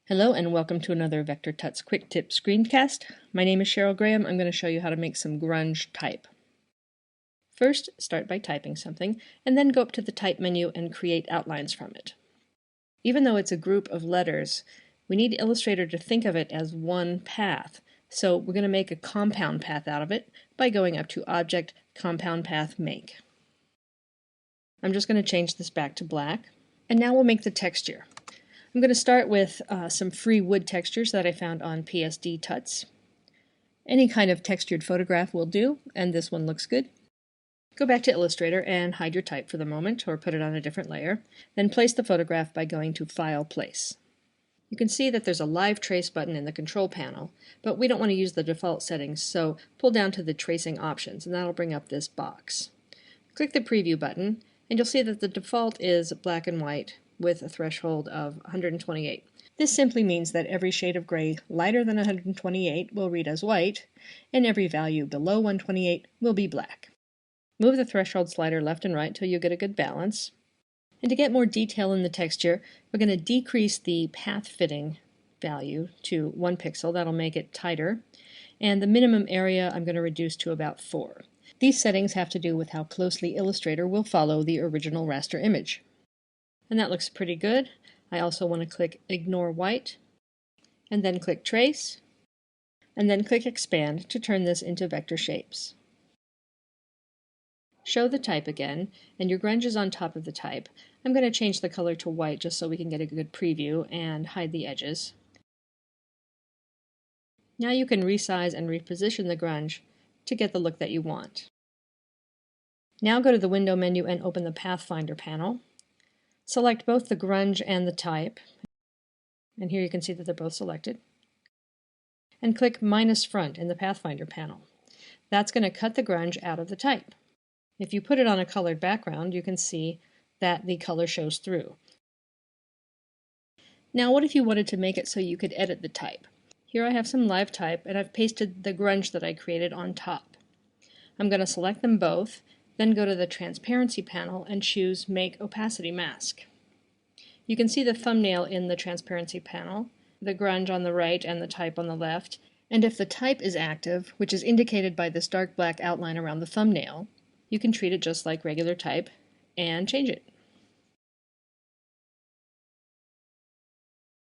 Hello and welcome to another Vector Tuts Quick Tip screencast. My name is Cheryl Graham. I'm going to show you how to make some grunge type. First, start by typing something, and then go up to the type menu and create outlines from it. Even though it's a group of letters, we need Illustrator to think of it as one path, so we're going to make a compound path out of it by going up to Object, Compound Path, Make. I'm just going to change this back to black, and now we'll make the texture. I'm going to start with some free wood textures that I found on PSD Tuts. Any kind of textured photograph will do, and this one looks good. Go back to Illustrator and hide your type for the moment, or put it on a different layer. Then place the photograph by going to File, Place. You can see that there's a Live Trace button in the control panel, but we don't want to use the default settings, so pull down to the tracing options, and that'll bring up this box. Click the Preview button, and you'll see that the default is black and white, with a threshold of 128. This simply means that every shade of gray lighter than 128 will read as white, and every value below 128 will be black. Move the threshold slider left and right till you get a good balance. And to get more detail in the texture, we're going to decrease the path fitting value to 1 pixel. That'll make it tighter. And the minimum area I'm going to reduce to about 4. These settings have to do with how closely Illustrator will follow the original raster image. And that looks pretty good. I also want to click Ignore White, and then click Trace, and then click Expand to turn this into vector shapes. Show the type again, and your grunge is on top of the type. I'm going to change the color to white just so we can get a good preview and hide the edges. Now you can resize and reposition the grunge to get the look that you want. Now go to the Window menu and open the Pathfinder panel. Select both the grunge and the type, and here you can see that they're both selected, and click -front in the Pathfinder panel. That's going to cut the grunge out of the type. If you put it on a colored background, you can see that the color shows through. Now what if you wanted to make it so you could edit the type? Here I have some live type, and I've pasted the grunge that I created on top. I'm going to select them both, then go to the Transparency panel and choose Make Opacity Mask. You can see the thumbnail in the Transparency panel, the grunge on the right and the type on the left, and if the type is active, which is indicated by this dark black outline around the thumbnail, you can treat it just like regular type and change it.